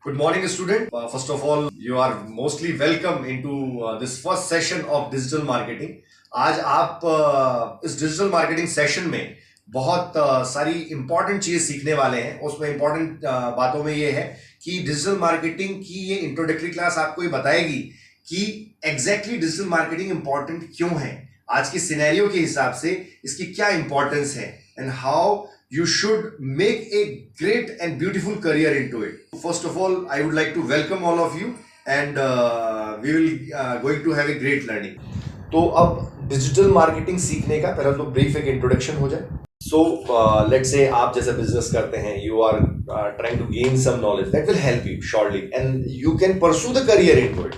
Good morning, student. First of all, you are mostly welcome into this first session of digital marketing. आज आप इस digital marketing session में बहुत सारी important चीज़ सीखने वाले हैं। उसमें इंपॉर्टेंट बातों में ये है कि डिजिटल मार्केटिंग की ये इंट्रोडक्टरी क्लास आपको ये बताएगी कि एग्जैक्टली डिजिटल मार्केटिंग इंपॉर्टेंट क्यों है, आज की सिनेरियो के हिसाब से इसकी क्या इंपॉर्टेंस है and how you should make a great and beautiful career into it. First of all, I would like to welcome all of you and we will going to have a great learning. तो अब digital marketing सीखने का पहले तो brief एक introduction हो जाए. So let's say आप जैसे बिजनेस करते हैं, you are trying to gain some knowledge that will help you surely and you can pursue the career into it.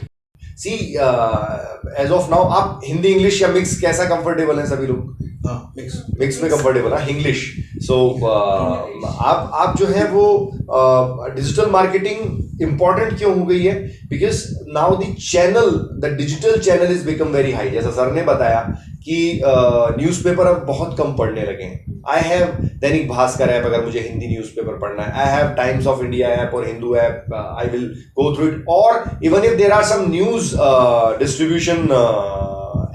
See, as of now आप हिंदी इंग्लिश या mix कैसा comfortable है सभी लोग? मिक्स में कंफर्टेबल है इंग्लिश. सो आप जो है वो डिजिटल मार्केटिंग इंपॉर्टेंट क्यों हो गई है? Because now the digital channel is become very high. जैसा सर ने बताया कि न्यूज़पेपर अब बहुत कम पढ़ने लगे हैं. I have Dainik Bhaskar app अगर मुझे हिंदी न्यूज़पेपर पढ़ना है. I have Times of India app और Hindu app. I will go through it. और even if there are some news distribution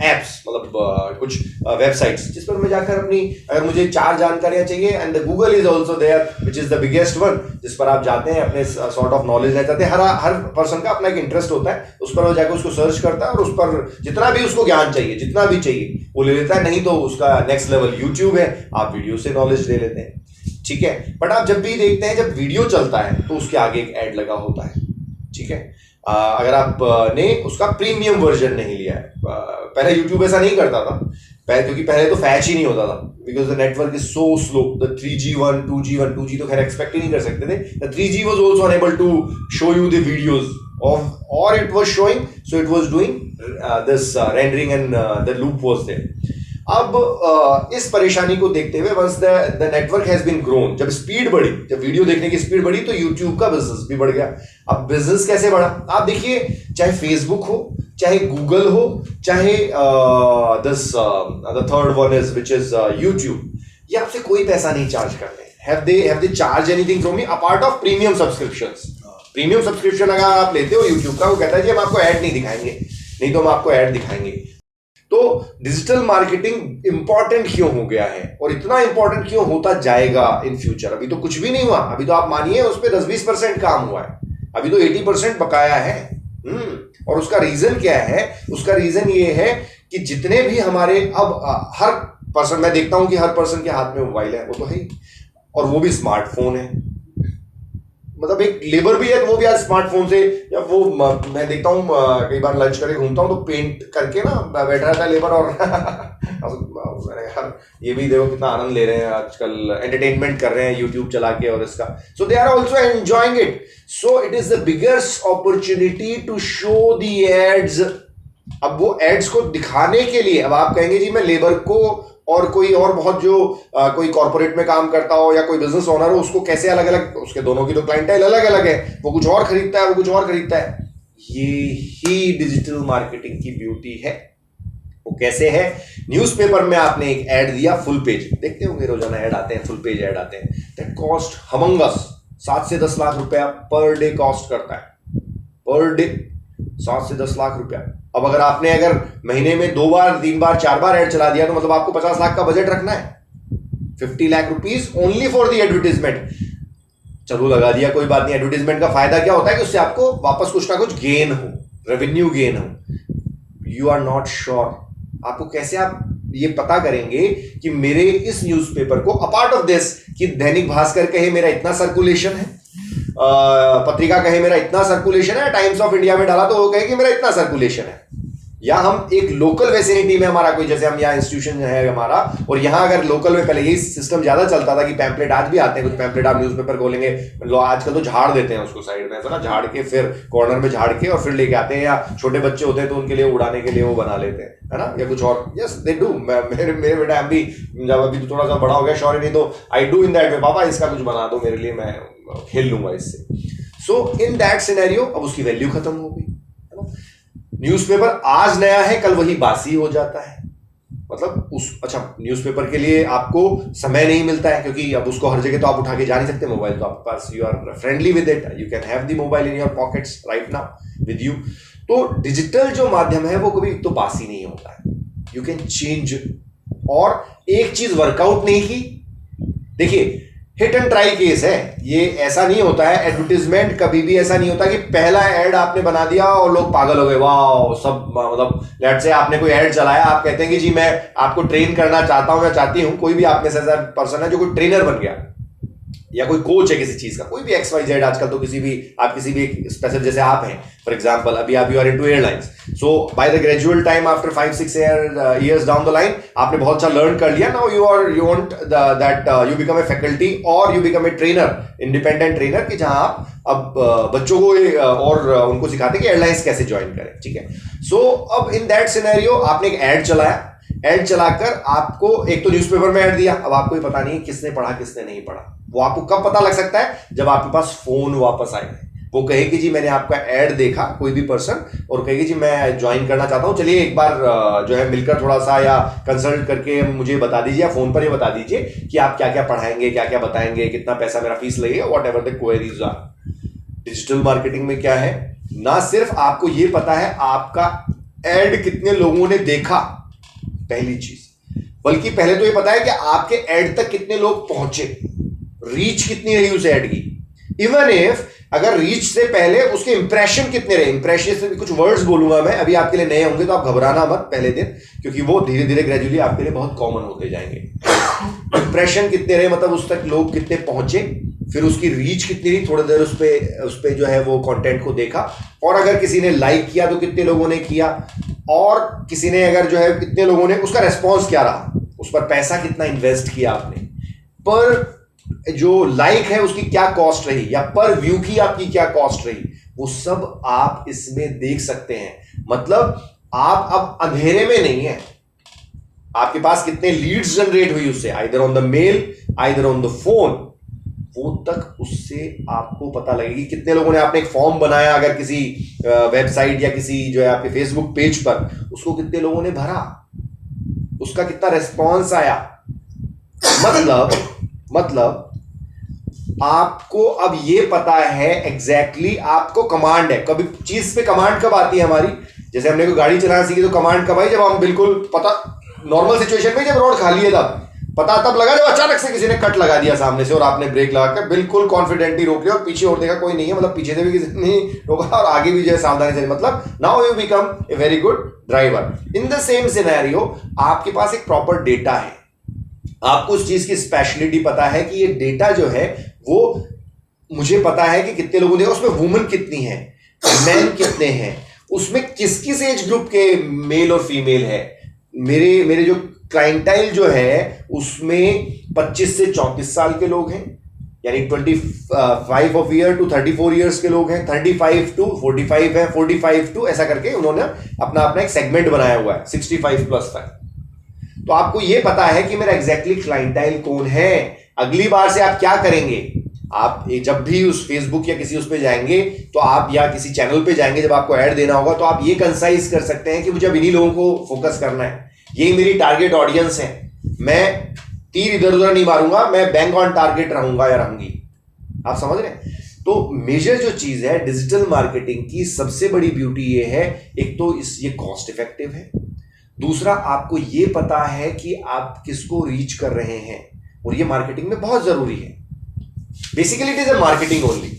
apps, मतलब कुछ वेबसाइट्स जिस पर मैं जाकर अपनी अगर मुझे 4 जानकारियां चाहिए, and Google is also there which is the biggest one, जिस पर आप जाते हैं अपने सॉर्ट ऑफ नॉलेज लेते हैं. हर पर्सन का अपना एक इंटरेस्ट होता है, उस पर वो जाकर उसको सर्च करता है और उस पर जितना भी उसको ज्ञान चाहिए, जितना भी चाहिए वो ले लेता है. नहीं तो उसका नेक्स्ट लेवल यूट्यूब है, आप वीडियो से नॉलेज ले लेते हैं. ठीक है, बट आप जब भी देखते हैं जब वीडियो चलता है तो उसके आगे एक ऐड लगा होता है. ठीक है, अगर आपने उसका प्रीमियम वर्जन नहीं लिया है. पहले यूट्यूब ऐसा नहीं करता था, क्योंकि पहले तो फैच ही नहीं होता था, because the network is so slow. The 3G 2G तो खैर एक्सपेक्ट ही नहीं कर सकते थे. The 3G was also enable to show you the videos of, और it was showing, so it was doing this rendering and the loop was there. अब इस परेशानी को देखते हुए once the network has been grown, जब speed बढ़ी, जब वीडियो देखने की स्पीड बढ़ी तो यूट्यूब का बिजनेस भी बढ़ गया. अब बिजनेस कैसे बढ़ा? आप देखिए, चाहे फेसबुक हो, चाहे गूगल हो, चाहे the third one is which is YouTube, ये आपसे कोई पैसा नहीं चार्ज कर रहे हैं. Have they charge anything from me apart of premium subscriptions? Premium subscription अगर आप लेते हो यूट्यूब का, वो कहता है जी हम आपको ऐड नहीं दिखाएंगे, नहीं तो हम आपको ऐड दिखाएंगे. तो डिजिटल मार्केटिंग इंपॉर्टेंट क्यों हो गया है और इतना इंपॉर्टेंट क्यों होता जाएगा इन फ्यूचर? अभी तो कुछ भी नहीं हुआ. अभी तो आप मानिए उस पर 10-20% काम हुआ है, अभी तो 80% बकाया है. और उसका रीजन क्या है? उसका रीजन ये है कि जितने भी हमारे अब हर पर्सन, मैं देखता हूं कि हर पर्सन के हाथ में मोबाइल है, वो तो है, और वो भी स्मार्टफोन है. मतलब एक लेबर भी है तो वो भी आज स्मार्टफोन से, जब वो मैं देखता हूँ कई बार लंच करके घूमता हूँ तो पेंट करके ना बैठा रहता है लेबर. और यार ये भी देखो कितना आनंद ले रहे हैं आजकल, एंटरटेनमेंट कर रहे हैं यूट्यूब चला के और इसका. So they are also enjoying it. So it is the biggest opportunity to show the ads. अब वो एड्स को दिखाने के लिए, अब आप कहेंगे जी मैं लेबर को और कोई और बहुत जो कोई कॉर्पोरेट में काम करता हो या कोई बिजनेस ओनर हो, उसको कैसे अलग अलग, उसके दोनों की तो क्लाइंटेल अलग अलग है, वो कुछ और खरीदता है, वो कुछ और खरीदता है. ये ही डिजिटल मार्केटिंग की ब्यूटी है. वो कैसे है? न्यूज़पेपर में आपने एक ऐड दिया, फुल पेज देखते होंगे, रोजाना ऐड आते हैं, फुल पेज ऐड आते हैं. दैट कॉस्ट हमंगस 7 से 10 लाख रुपया पर डे कॉस्ट करता है. पर डे 7 से 10 लाख रुपया. अब अगर महीने में 2 बार 3 बार 4 बार ऐड चला दिया तो मतलब आपको 50 लाख का बजट रखना है. 50 lakh rupees only for the advertisement. चलो लगा दिया, कोई बात नहीं. एडवर्टीजमेंट का फायदा क्या होता है कि उससे आपको वापस कुछ ना कुछ गेन हो, रेवेन्यू गेन हो. You are not sure. आपको कैसे आप ये पता करेंगे कि मेरे इस न्यूज़पेपर को, अपार्ट ऑफ दिस कि दैनिक भास्कर कहे मेरा इतना सर्कुलेशन है, पत्रिका कहे मेरा इतना सर्कुलेशन है, टाइम्स ऑफ इंडिया में डाला तो वो कहे कि मेरा इतना सर्कुलेशन है, या हम एक लोकल वेसिनिटी में हमारा कोई, जैसे हम यहाँ इंस्टीट्यूशन है हमारा, और यहाँ अगर लोकल में पहले यही सिस्टम ज्यादा चलता था कि पैम्पलेट, आज भी आते हैं कुछ पैम्पलेट, आप न्यूज़पेपर खोलेंगे, आजकल तो झाड़ देते हैं उसको साइड में, ऐसा ना, झाड़ के फिर कॉर्नर में झाड़ के और फिर लेके आते हैं, या छोटे बच्चे होते हैं तो उनके लिए उड़ाने के लिए वो बना लेते हैं, है ना, या कुछ और. Yes they do. मेरे बेटा अभी जब अभी तो थोड़ा सा बड़ा हो गया, श्योर नहीं तो I do in that way, पापा इसका कुछ बना दो मेरे लिए, मैं खेल लूंगा इससे. सो इन दैट सिनेरियो अब उसकी वैल्यू खत्म हो गई. न्यूज़पेपर आज नया है, कल वही बासी हो जाता है. मतलब उस अच्छा न्यूज़पेपर के लिए आपको समय नहीं मिलता है, क्योंकि अब उसको हर जगह तो आप उठा के जा नहीं सकते, मोबाइल तो आपके पास, you are friendly with it, you can have the mobile in your pockets right now with you. तो डिजिटल जो माध्यम है वो कभी तो बासी नहीं होता है, यू कैन चेंज। और एक चीज वर्कआउट नहीं की, देखिए हिट एंड ट्राई केस है ये, ऐसा नहीं होता है एडवर्टीजमेंट, कभी भी ऐसा नहीं होता कि पहला एड आपने बना दिया और लोग पागल हो गए, वाह सब, मतलब लेट्स से आपने कोई एड चलाया, आप कहते हैं कि जी मैं आपको ट्रेन करना चाहता हूं या चाहती हूं, कोई भी आप में से ऐसा पर्सन है जो कोई ट्रेनर बन गया या कोई कोच है किसी चीज का, कोई भी XYZ, आजकल तो किसी भी एक स्पेशल, जैसे आप हैं फॉर एग्जांपल, अभी आप you are into airlines, so by the gradual time after 5-6 years down the line आपने बहुत अच्छा लर्न कर लिया, now you want that you become a faculty और you become a trainer, independent trainer, कि जहां आप अब बच्चों को और उनको सिखाते कि एयरलाइंस कैसे ज्वाइन करें, ठीक है। सो अब इन दैट सिनेरियो आपने एक एड चलाया, एड चलाकर आपको एक तो न्यूज़पेपर में ऐड दिया, अब आपको ही पता नहीं किसने पढ़ा किसने नहीं पढ़ा, वो आपको कब पता लग सकता है, जब आपके पास फोन वापस आए, वो कहे कि जी मैंने आपका ऐड देखा, कोई भी पर्सन, और कहे कि जी मैं ज्वाइन करना चाहता हूं, चलिए एक बार जो है मिलकर थोड़ा सा या कंसल्ट करके मुझे बता दीजिए, या फोन पर ही बता दीजिए कि आप क्या क्या पढ़ाएंगे, क्या क्या बताएंगे, कितना पैसा मेरा फीस लगेगा, whatever the queries are. Digital marketing में क्या है, ना सिर्फ आपको ये पता है आपका एड कितने लोगों ने देखा, पहली चीज, बल्कि पहले तो ये पता है कि आपके ऐड तक कितने लोग पहुंचे, रीच कितनी रही उस ऐड की, इवन इफ अगर रीच से पहले उसके इंप्रेशन कितने रहे, इंप्रेशन से भी कुछ वर्ड्स बोलूंगा मैं, अभी आपके लिए नए होंगे तो आप घबराना मत पहले दिन, क्योंकि वो धीरे धीरे ग्रेजुअली आपके लिए बहुत कॉमन होते जाएंगे। इंप्रेशन कितने रहे, मतलब उस तक लोग कितने पहुंचे, फिर उसकी रीच कितनी रही, थोड़ी देर उस पे जो है वो कंटेंट को देखा, और अगर किसी ने लाइक किया तो कितने लोगों ने किया, और किसी ने अगर जो है कितने लोगों ने उसका रेस्पॉन्स क्या रहा, उस पर पैसा कितना इन्वेस्ट किया आपने, पर जो लाइक है उसकी क्या कॉस्ट रही, या पर व्यू की आपकी क्या कॉस्ट रही, वो सब आप इसमें देख सकते हैं। मतलब आप अब अंधेरे में नहीं है, आपके पास कितने लीड्स जनरेट हुई उससे, either on the mail either on the phone, वो तक उससे आपको पता लगेगी। कितने लोगों ने, आपने एक फॉर्म बनाया अगर किसी वेबसाइट या किसी जो है आपके फेसबुक पेज पर, उसको कितने लोगों ने भरा, उसका कितना रेस्पॉन्स आया, मतलब आपको अब ये पता है एग्जैक्टली आपको कमांड है, कभी चीज पे कमांड कब आती है हमारी, जैसे हमने कोई गाड़ी चलाना सीखी तो कमांड कब आई, जब हम बिल्कुल पता, नॉर्मल सिचुएशन में जब रोड खाली है तब पता तब लगा जब अचानक से किसी ने कट लगा दिया सामने से और आपने ब्रेक लगाकर बिल्कुल कॉन्फिडेंटली रोक लिया और पीछे और देखा कोई नहीं है, मतलब पीछे से भी किसी ने रोका और आगे भी जो है सावधानी से, मतलब now you become a very good driver. In the same scenario आपके पास एक प्रॉपर डेटा है, आपको उस चीज की स्पेशलिटी पता है कि ये डेटा जो है वो मुझे पता है कि कितने लोगों ने, उसमें वुमेन कितनी है, मैन कितने हैं, उसमें किस किस एज ग्रुप के मेल और फीमेल है, मेरे जो क्लाइंटाइल जो है उसमें 25 से 34 साल के लोग हैं, यानी 25 ऑफ ईयर टू 34 ईयर्स के लोग हैं, 35 टू 45 है, 45 टू ऐसा करके उन्होंने अपना एक सेगमेंट बनाया हुआ है 65 प्लस तक। तो आपको यह पता है कि मेरा एग्जैक्टली क्लाइंटाइल कौन है। अगली बार से आप क्या करेंगे, आप जब भी उस फेसबुक या किसी उस पे जाएंगे तो आप, या किसी चैनल पे जाएंगे जब आपको ऐड देना होगा, तो आप ये कंसाइज कर सकते हैं कि मुझे अब इन्हीं लोगों को फोकस करना है, यही मेरी टारगेट ऑडियंस है, मैं तीर इधर उधर नहीं मारूंगा, मैं बैंक ऑन टारगेट रहूंगा या रहूंगी। आप समझ रहे हैं? तो मेजर जो चीज है डिजिटल मार्केटिंग की, सबसे बड़ी ब्यूटी ये है, एक तो ये कॉस्ट इफेक्टिव है, दूसरा आपको ये पता है कि आप किसको रीच कर रहे हैं, और ये मार्केटिंग में बहुत जरूरी है। Basically it is a marketing only.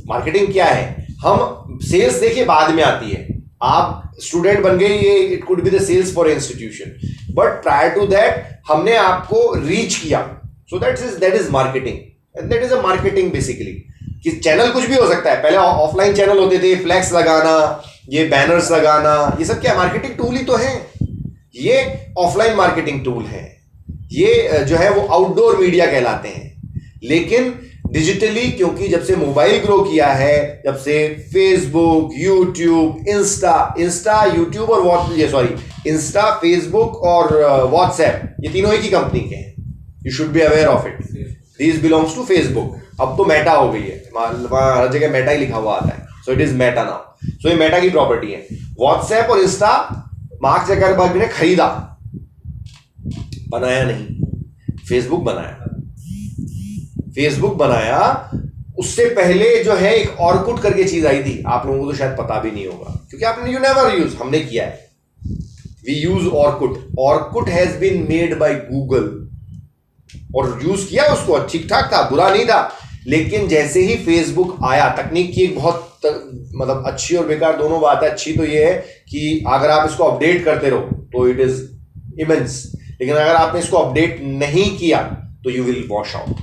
Marketing क्या है, हम सेल्स देखिए बाद में आती है, आप स्टूडेंट बन गए, ये it could be the sales for institution, but prior to that हमने आपको रीच किया, so that is marketing, that is a marketing basically. कि चैनल कुछ भी हो सकता है, पहले ऑफलाइन चैनल होते थे, फ्लैक्स लगाना, ये बैनर्स लगाना, ये सब क्या मार्केटिंग टूल ही तो है, ये ऑफलाइन मार्केटिंग टूल है, ये जो है वो आउटडोर मीडिया कहलाते हैं। लेकिन डिजिटली, क्योंकि जब से मोबाइल ग्रो किया है, जब से फेसबुक, यूट्यूब, इंस्टा यूट्यूब और इंस्टा, फेसबुक और व्हाट्सएप, ये तीनों एक ही कंपनी के हैं, you should be aware of it, this belongs to Facebook. अब तो मेटा हो गई है, वहां हर जगह मेटा ही लिखा हुआ आता है, so it is Meta now, so ये मेटा की प्रॉपर्टी है। व्हाट्सएप और इंस्टा मार्क जकरबर्ग ने खरीदा, बनाया नहीं, फेसबुक बनाया। फेसबुक बनाया, उससे पहले जो है एक ऑर्कुट करके चीज आई थी, आप लोगों को तो शायद पता भी नहीं होगा क्योंकि आपने यू नेवर यूज, हमने किया है। We use Orkut. Orkut has been made by Google और यूज किया उसको, ठीक ठाक था, बुरा नहीं था। लेकिन जैसे ही फेसबुक आया, तकनीक की एक बहुत मतलब अच्छी और बेकार दोनों बात है। अच्छी तो ये है कि अगर आप इसको अपडेट करते रहो तो इट इज इमेंस, लेकिन अगर आपने इसको अपडेट नहीं किया तो यू विल वॉश आउट,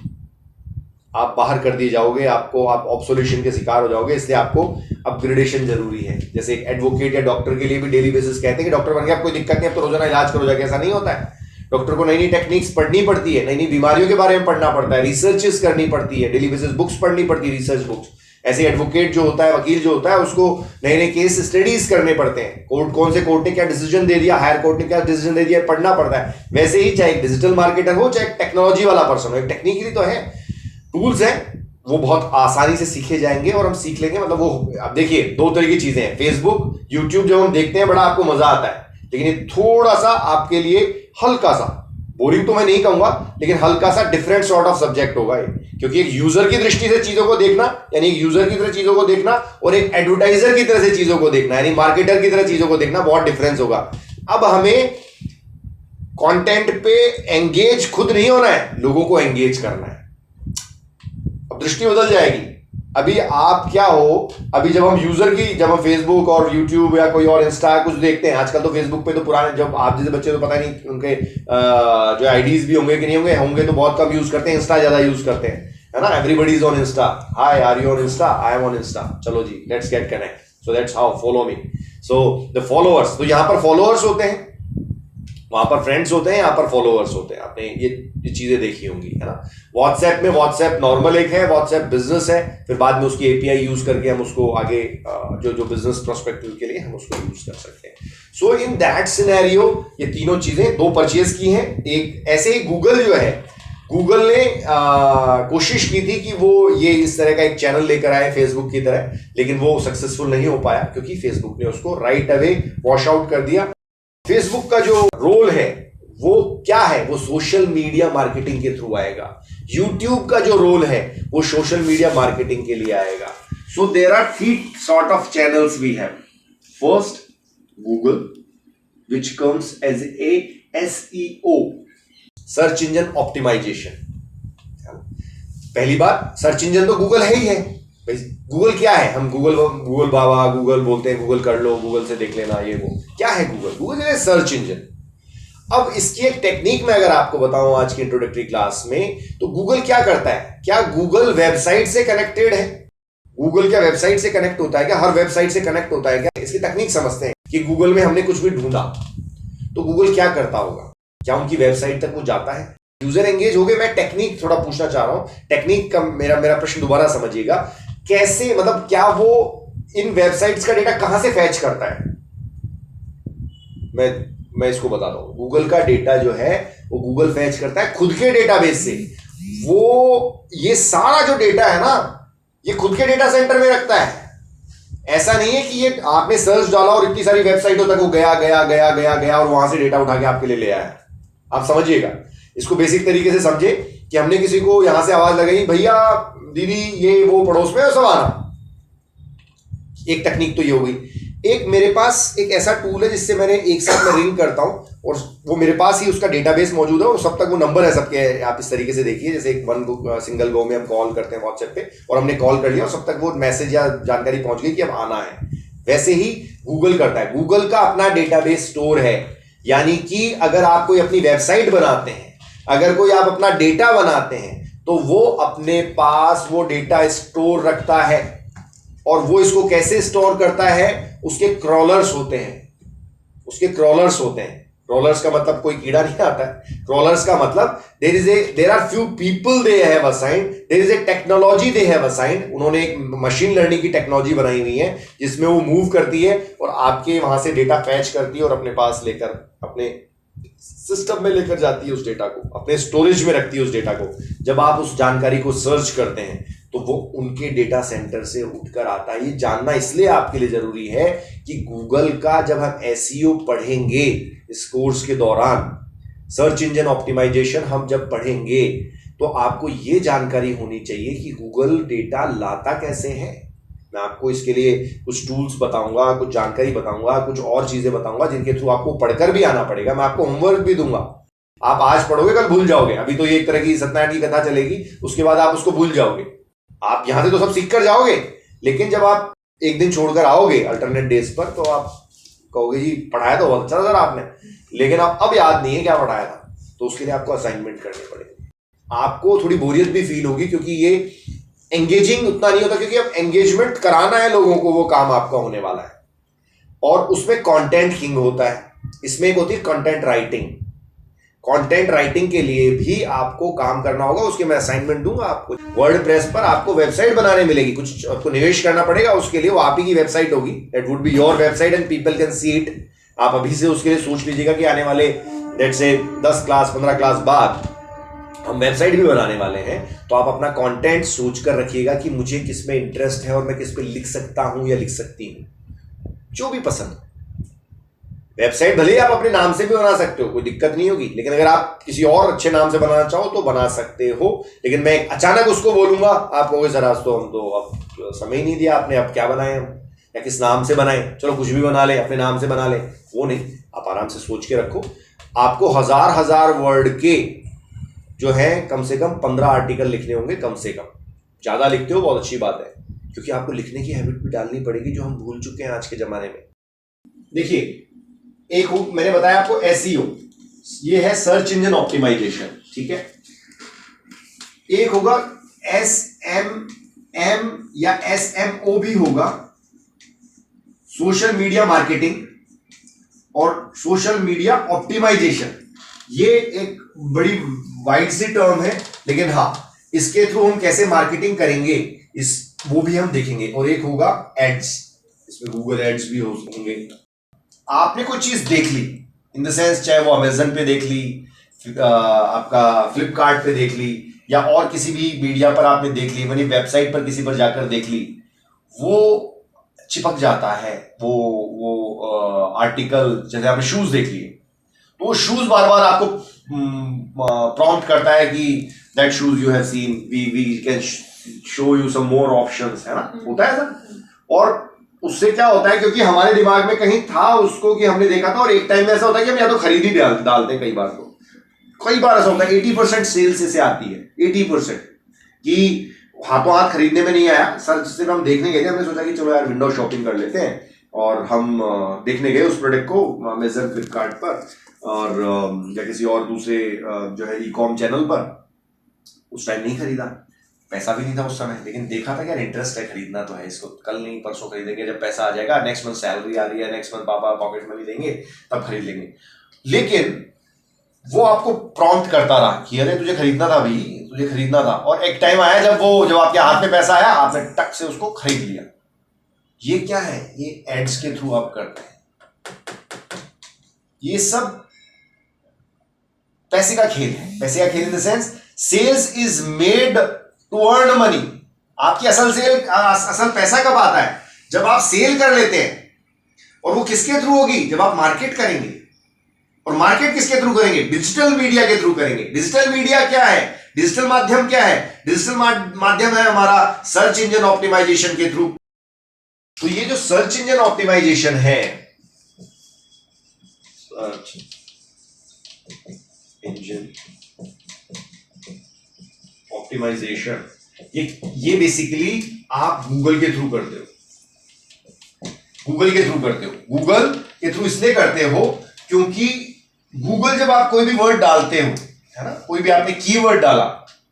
आप बाहर कर दिए जाओगे, आपको आप ऑब्सोल्यूशन के शिकार हो जाओगे। इसलिए आपको अपग्रेडेशन जरूरी है। जैसे एक एडवोकेट या डॉक्टर के लिए भी डेली बेसिस कहते हैं कि डॉक्टर बन गया, आप कोई दिक्कत नहीं, अब तो रोजाना इलाज करो जाके, ऐसा नहीं होता है। डॉक्टर को नई नई टेक्निक्स पढ़नी पड़ती है, नई नई बीमारियों के बारे में पढ़ना पड़ता है, रिसर्चेस करनी पड़ती है, डेली बेसिस बुक्स पढ़नी पड़ती है, रिसर्च बुक्स। ऐसे एडवोकेट जो होता है, वकील जो होता है, उसको नए नए केस स्टडीज करने पड़ते हैं। कोर्ट, कौन से कोर्ट ने क्या डिसीजन दे दिया, हायर कोर्ट ने क्या डिसीजन दे दिया, पढ़ना पड़ता है। वैसे ही चाहे एक डिजिटल मार्केटर हो, चाहे टेक्नोलॉजी वाला पर्सन हो, एक टेक्निकली तो है, टूल्स हैं, वो बहुत आसानी से सीखे जाएंगे और हम सीख लेंगे। मतलब वो, अब देखिए दो तरह की चीजें हैं। फेसबुक, यूट्यूब जब हम देखते हैं बड़ा आपको मजा आता है, लेकिन ये थोड़ा सा आपके लिए हल्का सा, बोरिंग तो मैं नहीं कहूंगा, लेकिन हल्का सा डिफरेंट सॉर्ट ऑफ सब्जेक्ट होगा ये। क्योंकि एक यूजर की दृष्टि से चीजों को देखना, यानी एक यूजर की तरह चीजों को देखना, और एक एडवर्टाइजर की तरह से चीजों को देखना, यानी मार्केटर की तरह चीजों को देखना, बहुत डिफरेंस होगा। अब हमें कंटेंट पे एंगेज खुद नहीं होना है, लोगों को एंगेज करना है। अब दृष्टि बदल जाएगी। अभी आप क्या हो, अभी जब हम यूजर की, जब हम फेसबुक और यूट्यूब या कोई और इंस्टा कुछ देखते हैं, आजकल तो फेसबुक पे तो पुराने, जब आप जैसे बच्चे तो पता नहीं उनके जो आईडीज भी होंगे कि नहीं होंगे, होंगे तो बहुत कम यूज करते हैं, इंस्टा ज्यादा यूज करते हैं, है ना। Everybody is on Insta, hi are you on Insta, I am on Insta, चलो जी let's get connect, so that's how, follow me. So the followers, तो यहाँ पर फॉलोअर्स होते हैं, वहां पर फ्रेंड्स होते हैं, यहाँ पर फॉलोअर्स होते हैं। आपने ये चीजें देखी होंगी, है ना। व्हाट्सएप में, व्हाट्सएप नॉर्मल एक है, व्हाट्सएप बिजनेस है, फिर बाद में उसकी एपीआई यूज करके हम उसको आगे जो बिजनेस प्रोस्पेक्टिव के लिए हम उसको यूज कर सकते हैं। सो इन दैट सिनेरियो ये तीनों चीजें दो परचेज की हैं। एक ऐसे ही गूगल जो है, गूगल ने कोशिश की थी कि वो ये इस तरह का एक चैनल लेकर आए फेसबुक की तरह, लेकिन वो सक्सेसफुल नहीं हो पाया क्योंकि फेसबुक ने उसको राइट अवे वॉश आउट कर दिया। फेसबुक का जो रोल है वो क्या है, वो सोशल मीडिया मार्केटिंग के थ्रू आएगा। यूट्यूब का जो रोल है वो सोशल मीडिया मार्केटिंग के लिए आएगा। So there are three sort of channels we have. First, Google, which comes as a SEO, search engine optimization. पहली बात, सर्च इंजन तो गूगल है ही है। गूगल क्या है, हम गूगल बाबा, गूगल बोलते हैं, गूगल कर लो, गूगल से देख लेना, ये वो क्या है गूगल। गूगल है सर्च इंजन। अब इसकी एक टेक्निक में अगर आपको बताऊं आज की इंट्रोडक्टरी क्लास में, तो गूगल क्या करता है, क्या गूगल वेबसाइट से कनेक्टेड है? गूगल क्या वेबसाइट से कनेक्ट होता है क्या? हर वेबसाइट से कनेक्ट होता है क्या? इसकी टेक्निक समझते हैं कि गूगल में हमने कुछ भी ढूंढा तो गूगल क्या करता होगा, क्या उनकी वेबसाइट तक वो जाता है? यूजर एंगेज हो गए। मैं टेक्निक थोड़ा पूछना चाह रहा हूं, टेक्निक का मेरा प्रश्न दोबारा समझिएगा। कैसे, मतलब क्या वो इन वेबसाइट्स का डेटा कहां से फैच करता है? मैं इसको बताता हूं। गूगल का डेटा जो है वो गूगल फैच करता है खुद के डेटाबेस से। वो ये सारा जो डेटा है ना, ये खुद के डेटा सेंटर में रखता है। ऐसा नहीं है कि ये आपने सर्च डाला और इतनी सारी वेबसाइटों तक वो गया और वहां से डेटा उठा के आपके लिए ले आया। आप समझिएगा इसको, बेसिक तरीके से समझे कि हमने किसी को यहां से आवाज लगाई, भैया दीदी ये वो पड़ोस में सब आना। एक तकनीक तो ये हो गई। एक मेरे पास एक ऐसा टूल है जिससे मैंने एक साथ में रिंग करता हूं और वो मेरे पास ही उसका डेटाबेस मौजूद है और सब तक वो नंबर है सबके। आप इस तरीके से देखिए, जैसे एक सिंगल गो में हम कॉल करते हैं व्हाट्सएप पे और हमने कॉल कर लिया और सब तक वो मैसेज या जानकारी पहुंच गई कि अब आना है। वैसे ही गूगल करता है। गूगल का अपना डेटाबेस स्टोर है, यानी कि अगर आप कोई अपनी वेबसाइट बनाते हैं, अगर कोई आप अपना डेटा बनाते हैं, तो वो अपने पास वो डेटा स्टोर रखता है। और वो इसको कैसे स्टोर करता है, उसके क्रॉलर्स होते हैं, उसके क्रॉलर्स होते हैं। क्रॉलर्स का मतलब कोई कीड़ा नहीं आता है। क्रॉलर्स का मतलब there are few people they have assigned, there is a technology they have assigned. उन्होंने एक मशीन लर्निंग की टेक्नोलॉजी बनाई हुई है जिसमें वो मूव करती है और आपके वहां से डेटा फैच करती है और अपने पास लेकर अपने सिस्टम में लेकर जाती है, उस डेटा को अपने स्टोरेज में रखती है उस डेटा को। जब आप उस जानकारी को सर्च करते हैं तो वो उनके डेटा सेंटर से उठकर आता है। ये जानना इसलिए आपके लिए जरूरी है कि गूगल का जब हम एसईओ पढ़ेंगे इस कोर्स के दौरान, सर्च इंजन ऑप्टिमाइजेशन हम जब पढ़ेंगे तो आपको ये जानकारी होनी चाहिए कि गूगल डेटा लाता कैसे है। मैं आपको इसके लिए कुछ टूल्स बताऊंगा, कुछ जानकारी बताऊंगा, कुछ और चीजें बताऊंगा जिनके थ्रू आपको पढ़कर भी आना पड़ेगा। मैं आपको होमवर्क भी दूंगा, आप आज पढ़ोगे कल भूल जाओगे। अभी तो ये एक तरह की सत्यनारायण की कथा चलेगी, उसके बाद आप उसको भूल जाओगे। आप यहां से तो सब सीख कर जाओगे, लेकिन जब आप एक दिन छोड़कर आओगे अल्टरनेट डेज पर तो आप कहोगे जी पढ़ाया तो बहुत अच्छा था सर आपने, लेकिन आप अब याद नहीं है क्या पढ़ाया था। तो उसके लिए आपको असाइनमेंट करने पड़ेंगे। आपको थोड़ी बोरियत भी फील होगी क्योंकि ये एंगेजिंग उतना नहीं होता, क्योंकि अब एंगेजमेंट कराना है लोगों को, वो काम आपका होने वाला है। और उसमें कंटेंट किंग होता है, इसमें एक होती है कंटेंट राइटिंग। कंटेंट राइटिंग के लिए भी आपको काम करना होगा, उसके मैं असाइनमेंट दूंगा आपको। वर्डप्रेस पर आपको वेबसाइट बनाने मिलेगी, कुछ आपको निवेश करना पड़ेगा उसके लिए, वो आप ही की वेबसाइट होगी। That would be your website and people can see it. आप अभी से उसके लिए सोच लीजिएगा कि आने वाले लेट्स से 10 क्लास 15 क्लास बाद हम वेबसाइट भी बनाने वाले हैं, तो आप अपना कंटेंट सोच कर रखिएगा कि मुझे किस में इंटरेस्ट है और मैं किस पे लिख सकता हूं या लिख सकती हूं, जो भी पसंद। वेबसाइट भले ही आप अपने नाम से भी बना सकते हो, कोई दिक्कत नहीं होगी, लेकिन अगर आप किसी और अच्छे नाम से बनाना चाहो तो बना सकते हो। लेकिन मैं अचानक उसको बोलूंगा, आप कहोगे सर आज तो हम तो अब समय ही नहीं दिया आपने, अब क्या बनाए हम, या किस नाम से बनाए, चलो कुछ भी बना ले, अपने नाम से बना ले। वो नहीं, आप आराम से सोच के रखो। आपको हजार वर्ड के जो है कम से कम 15 आर्टिकल लिखने होंगे, कम से कम। ज्यादा लिखते हो बहुत अच्छी बात है, क्योंकि आपको लिखने की हैबिट भी डालनी पड़ेगी, जो हम भूल चुके हैं आज के जमाने में। देखिए, एक मैंने बताया आपको एसईओ, ये है सर्च इंजन ऑप्टिमाइजेशन, ठीक है। एक होगा एसएमएम या एसएमओ भी होगा, सोशल मीडिया मार्केटिंग और सोशल मीडिया ऑप्टिमाइजेशन। ये एक बड़ी वाइड सी टर्म है, लेकिन हाँ, इसके थ्रू हम कैसे मार्केटिंग करेंगे वो भी हम देखेंगे। और एक होगा एड्स, इसमें गूगल एड्स भी होंगे। आपने कोई चीज देख ली, इन द सेंस चाहे वो अमेजन पे देख ली, आपका फ्लिपकार्ट पे देख ली, या और किसी भी मीडिया पर आपने देख ली, यानी वेबसाइट पर किसी पर जाकर देख ली, वो चिपक जाता है वो आर्टिकल। जैसे आपने शूज देख लिए, तो वो शूज बार बार आपको प्रॉम्प्ट करता है कि that shoes you have seen, we can show you some more options, है ना, होता है सर। और उससे क्या होता है, क्योंकि हमारे दिमाग में कहीं था उसको कि हमने देखा था, और एक टाइम में ऐसा होता है कि हम या तो खरीद ही डालते हैं। कई बार ऐसा होता है 80% सेल्स इसे आती है, 80% कि हाथों हाथ खरीदने में नहीं आया सर। जिससे हम देखने गए थे, हमने सोचा कि चलो यार विंडो शॉपिंग कर लेते हैं, और हम देखने गए उस प्रोडक्ट को अमेजन फ्लिपकार्ट पर और या किसी और दूसरे जो है ई-कॉम चैनल पर। उस टाइम नहीं खरीदा, पैसा भी नहीं था उस समय, लेकिन देखा था कि यार इंटरेस्ट है, खरीदना तो है इसको, कल नहीं परसों खरीदेंगे, जब पैसा आ जाएगा, नेक्स्ट मंथ सैलरी आ रही है, नेक्स्ट मंथ पापा पॉकेट मनी देंगे तब खरीद लेंगे। लेकिन वो आपको प्रॉम्प्ट करता रहा कि अरे तुझे खरीदना था भाई, तुझे खरीदना था। और एक टाइम आया जब आपके हाथ में पैसा आया, आपने टक से उसको खरीद लिया। ये क्या है, ये एड्स के थ्रू आप करते हैं। ये सब पैसे का खेल है। पैसे का खेल in the sense sales is made to earn money. आपकी असल पैसा कब आता है, जब आप सेल कर लेते हैं। और वो किसके थ्रू होगी, जब आप मार्केट करेंगे। और मार्केट किसके थ्रू करेंगे, डिजिटल मीडिया के थ्रू करेंगे। डिजिटल मीडिया क्या है, डिजिटल माध्यम क्या है, डिजिटल माध्यम है हमारा सर्च इंजन ऑप्टिमाइजेशन के थ्रू। तो ये जो सर्च इंजन ऑप्टिमाइजेशन है, सर्च इंजन ऑप्टिमाइजेशन, ये बेसिकली आप गूगल के थ्रू करते हो। गूगल के थ्रू इसलिए करते हो क्योंकि गूगल, जब आप कोई भी वर्ड डालते हो, है ना, कोई भी आपने कीवर्ड डाला,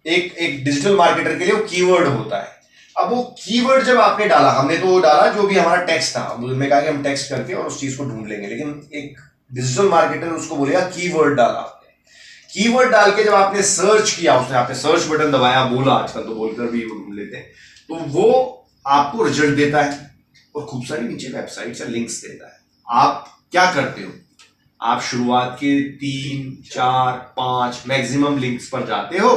एक डिजिटल मार्केटर के लिए वो कीवर्ड होता है। अब वो कीवर्ड जब आपने डाला, हमने तो डाला जो भी हमारा टेक्स्ट था, उसमें कहा कि हम टेक्स्ट करके और उस चीज को ढूंढ लेंगे, लेकिन एक डिजिटल मार्केटर उसको बोलेगा कीवर्ड डाला। कीवर्ड डाल के जब आपने सर्च किया, उसने आपने सर्च बटन दबाया, बोला, आजकल तो बोलकर भी ढूंढ लेते हैं, तो वो आपको रिजल्ट देता है और खूब सारी नीचे वेबसाइट या लिंक्स देता है। आप क्या करते हो, आप शुरुआत के 3, 4, 5 मैक्सिमम लिंक्स पर जाते हो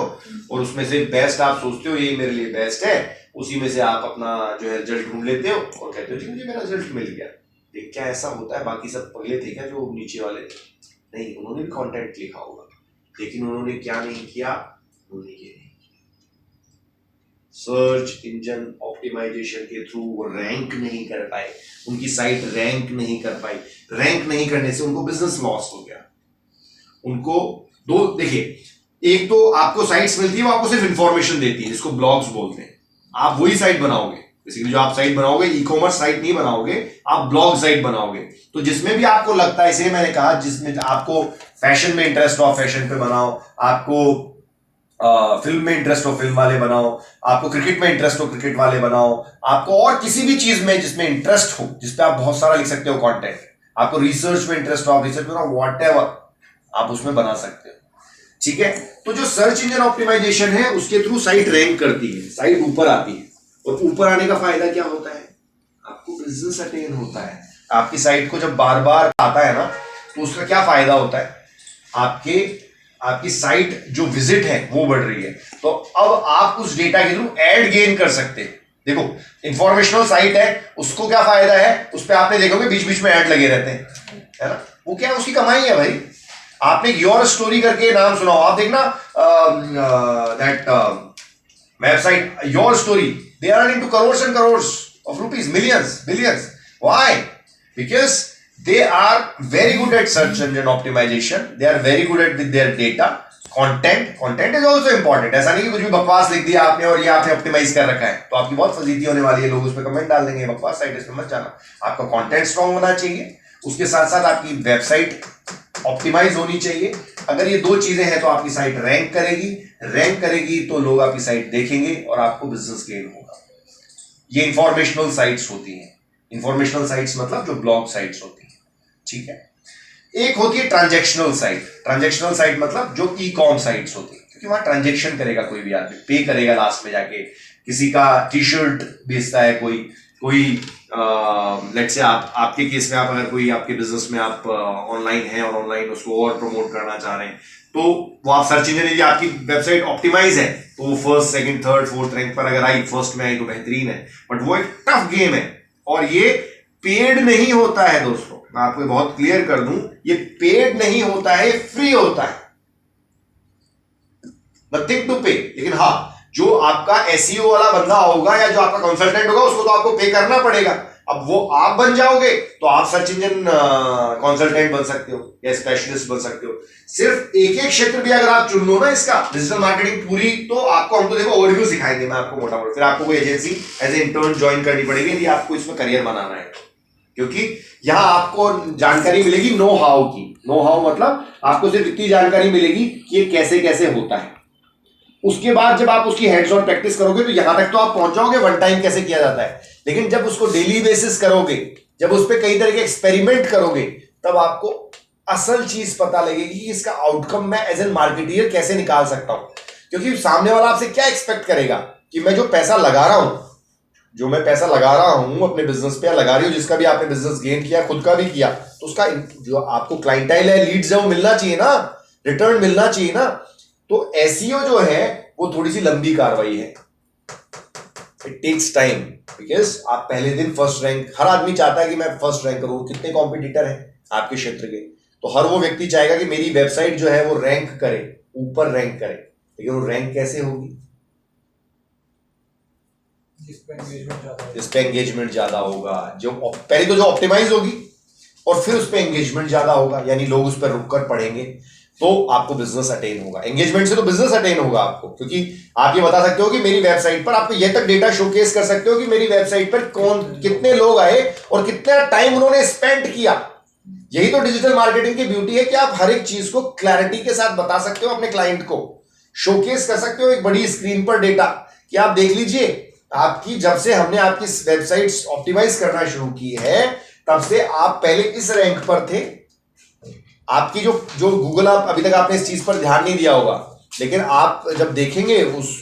और उसमें से बेस्ट आप सोचते हो ये मेरे लिए बेस्ट है, उसी में से आप अपना जो है रिजल्ट ढूंढ लेते हो और कहते हो जी मुझे मेरा रिजल्ट मिल गया। क्या ऐसा होता है, बाकी सब पगले थे क्या जो नीचे वाले थे? नहीं, उन्होंने भी कंटेंट लिखा होगा, लेकिन उन्होंने क्या नहीं किया, उन्होंने ये सर्च इंजन ऑप्टिमाइजेशन के थ्रू वो रैंक नहीं कर पाए, उनकी साइट रैंक नहीं कर पाई। रैंक नहीं करने से उनको बिजनेस लॉस हो गया। उनको दो देखिए, एक तो आपको साइट्स मिलती है वो आपको सिर्फ इंफॉर्मेशन देती है, जिसको ब्लॉग्स बोलते हैं। आप वही साइट बनाओगे, बेसिकली जो आप साइट बनाओगे ई कॉमर्स साइट नहीं बनाओगे, आप ब्लॉग साइट बनाओगे। तो जिसमें भी आपको लगता है, इसलिए मैंने कहा जिसमें आपको फैशन में इंटरेस्ट हो आप फैशन पे बनाओ, आपको फिल्म में इंटरेस्ट हो फिल्म वाले बनाओ, आपको क्रिकेट में इंटरेस्ट हो क्रिकेट वाले बनाओ, आपको और किसी भी चीज में जिसमें इंटरेस्ट हो, जिसपे आप बहुत सारा लिख सकते हो कंटेंट, आपको रिसर्च में इंटरेस्ट हो आप रिसर्च में व्हाटएवर आप उसमें बना सकते हो। ठीक है, तो जो सर्च इंजन ऑप्टिमाइजेशन है उसके थ्रू साइट रैंक करती है, साइट ऊपर आती है। और ऊपर आने का फायदा क्या होता है, आपको बिजनेस अटेन होता है। आपकी साइट को जब बार बार आता है ना, तो उसका क्या फायदा होता है, आपकी साइट जो विजिट है वो बढ़ रही है। तो अब आप उस डेटा के थ्रू एड गेन कर सकते हैं। देखो, इंफॉर्मेशनल साइट है, उसको क्या फायदा है, उस पर आपने देखोगे बीच बीच में ऐड लगे रहते हैं, है ना। वो क्या, उसकी कमाई है भाई। आपने योर स्टोरी करके नाम सुना हो, आप देखना that website YourStory, they are into crores and crores of rupees, millions, billions. Why? Because they are very good at search engine optimization, they are very good at with their data, content is also important। ऐसा नहीं कि कुछ भी बकवास लिख दिया आपने और ये आपने ऑप्टिमाइज कर रखा है तो आपकी बहुत फजीती होने वाली है, लोग उस पर कमेंट डाल देंगे बकवास साइट, इस पे मत जाना। आपका कंटेंट स्ट्रांग होना चाहिए, उसके साथ साथ आपकी वेबसाइट ऑप्टिमाइज होनी चाहिए। अगर ये दो चीजें हैं तो आपकी साइट रैंक करेगी तो लोग आपकी साइट देखेंगे और आपको बिजनेस गेन होगा। ये इंफॉर्मेशनल साइट्स होती हैं। इंफॉर्मेशनल साइट्स मतलब जो ब्लॉग साइट्स होती हैं, ठीक है। एक होती है ट्रांजैक्शनल साइट। ट्रांजैक्शनल साइट मतलब जो ई कॉम साइट्स होती है, क्योंकि वहां ट्रांजैक्शन करेगा कोई भी आदमी, पे करेगा लास्ट में जाके। किसी का टी शर्ट बेचता है कोई लेट्स से आपके केस में, आप अगर कोई आपके बिजनेस में आप ऑनलाइन है और ऑनलाइन उसको और प्रमोट करना चाह रहे हैं, तो वो आप सर्च इंजन, यदि आपकी वेबसाइट ऑप्टिमाइज है तो वो first, second, third, fourth rank पर अगर आई, फर्स्ट में आई तो बेहतरीन है। बट वो एक टफ गेम है और ये पेड नहीं होता है दोस्तों। मैं आपको बहुत क्लियर कर दूं, ये पेड नहीं होता है, ये फ्री होता है, नथिंग टू पे। लेकिन हाँ, जो आपका एसईओ वाला बंदा होगा या जो आपका कंसल्टेंट होगा उसको तो आपको पे करना पड़ेगा। अब वो आप बन जाओगे तो आप सर्च इंजन कंसल्टेंट बन सकते हो या स्पेशलिस्ट बन सकते हो। सिर्फ एक एक क्षेत्र भी अगर आप चुन लो ना इसका, डिजिटल मार्केटिंग पूरी, तो आपको हम तो देखो ओवरव्यू सिखाएंगे, मैं आपको मोटा मोटा, फिर आपको कोई agency as a intern join करनी पड़ेगी यदि आपको इसमें करियर बनाना है, क्योंकि यहां आपको जानकारी मिलेगी नो हाउ की। नो हाउ मतलब आपको सिर्फ इतनी जानकारी मिलेगी कि ये कैसे कैसे होता है। उसके बाद जब आप उसकी हैंड्स ऑन प्रैक्टिस करोगे तो यहां तक तो आप पहुंच जाओगे वन टाइम कैसे किया जाता है, लेकिन जब उसको डेली बेसिस करोगे, जब उस पर कई तरह के एक्सपेरिमेंट करोगे, तब आपको असल चीज पता लगेगी कि इसका आउटकम मैं एज एन मार्केटियर कैसे निकाल सकता हूं। क्योंकि सामने वाला आपसे क्या एक्सपेक्ट करेगा कि मैं जो पैसा लगा रहा हूं अपने बिजनेस पे, या लगा रही हूं, जिसका भी आपने बिजनेस गेन किया, खुद का भी किया, तो उसका जो आपको क्लाइंटाइल है, लीड्स है, वो मिलना चाहिए ना, रिटर्न मिलना चाहिए ना। तो एसईओ जो है वो थोड़ी सी लंबी कार्रवाई है, इट टेक्स टाइम। बिकॉज आप पहले दिन फर्स्ट रैंक, हर आदमी चाहता है कि मैं फर्स्ट रैंक करूं। कितने कॉम्पिटिटर हैं आपके क्षेत्र के, तो हर वो व्यक्ति चाहेगा कि मेरी वेबसाइट जो है वो रैंक करे, ऊपर रैंक करे। लेकिन वो रैंक कैसे होगी, जिस पे एंगेजमेंट ज्यादा होगा, जो पहले तो जो ऑप्टिमाइज होगी और फिर उस पर एंगेजमेंट ज्यादा होगा, यानी लोग उस पर रुककर पढ़ेंगे, तो आपको बिजनेस अटेन होगा। एंगेजमेंट से तो बिजनेस अटेन होगा आपको, क्योंकि आप ये बता सकते हो कि मेरी वेबसाइट पर, आपको ये तक डेटा शोकेस कर सकते हो कि मेरी वेबसाइट पर कितने लोग आए और कितना टाइम उन्होंने स्पेंड किया। यही तो डिजिटल मार्केटिंग की ब्यूटी है कि आप हर एक चीज को क्लैरिटी के साथ बता सकते हो, अपने क्लाइंट को शोकेस कर सकते हो एक बड़ी स्क्रीन पर डेटा, कि आप देख लीजिए आपकी, जब से हमने आपकी वेबसाइट्स ऑप्टिमाइज करना शुरू की है, तब से आप पहले इस रैंक पर थे। आपकी जो गूगल, आप अभी तक आपने इस चीज पर ध्यान नहीं दिया होगा, लेकिन आप जब देखेंगे उस